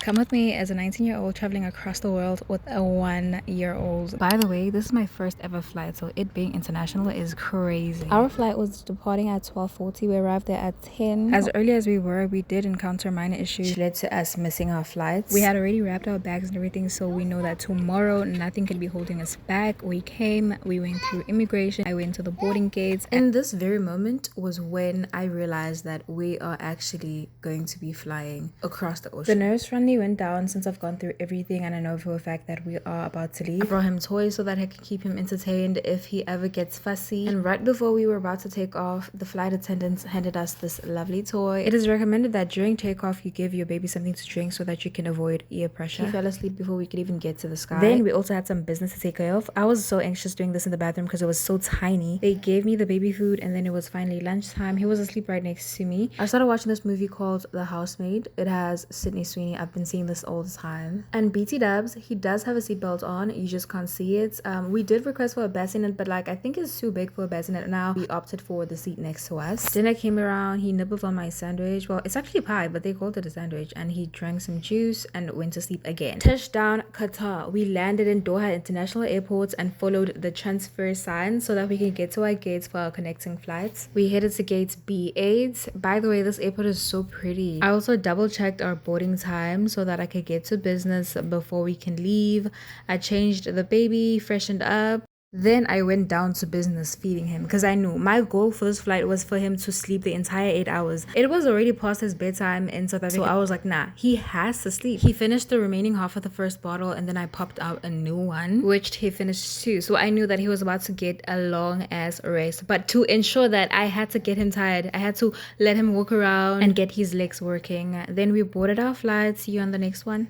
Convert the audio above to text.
Come with me as a 19-year-old traveling across the world with a 1-year-old. By the way, this is my first ever flight, so it being international is crazy. Our flight was departing at 12:40. We arrived there at 10. As early as we were, we did encounter minor issues which led to us missing our flights. We had already wrapped our bags and everything, so we know that tomorrow nothing can be holding us back. We came, we went through immigration, I went to the boarding gates. And this very moment was when I realized that we are actually going to be flying across the ocean. The nerves finally went down since I've gone through everything, and I know for a fact that we are about to leave. I brought him toys so that I can keep him entertained if he ever gets fussy. And right before we were about to take off, the flight attendants handed us this lovely toy. It is recommended that during takeoff you give your baby something to drink so that you can avoid ear pressure. He fell asleep before we could even get to the sky. Then we also had some business to take care of. I was so anxious doing this in the bathroom because it was so tiny. They gave me the baby food, and then it was finally lunchtime. He was asleep right next to me. I started watching this movie called The Housemaid. It has Sydney Sweeney. I've been seeing this all the time. And BT Dubs, he does have a seatbelt on, you just can't see it. We did request for a bassinet, but like I think it's too big for a bassinet now. We opted for the seat next to us. Dinner came around, he nibbled on my sandwich. Well, it's actually pie, but they called it a sandwich. And he drank some juice and went to sleep again. Touchdown Qatar. We landed in Doha International Airport and followed the transfer sign so that we can get to our gates for our connecting flights. We headed to gate B8. By the way, this airport is so pretty. I also double checked our boarding time so that I could get to business before we can leave. I changed the baby, freshened up. Then I went down to business feeding him because I knew my goal for this flight was for him to sleep the entire 8 hours. It was already past his bedtime in South Africa, so I was like, nah, he has to sleep. He finished the remaining half of the first bottle, and then I popped out a new one, which he finished too. So I knew that he was about to get a long ass rest. But to ensure that, I had to get him tired. I had to let him walk around and get his legs working. Then we boarded our flight. See you on the next one.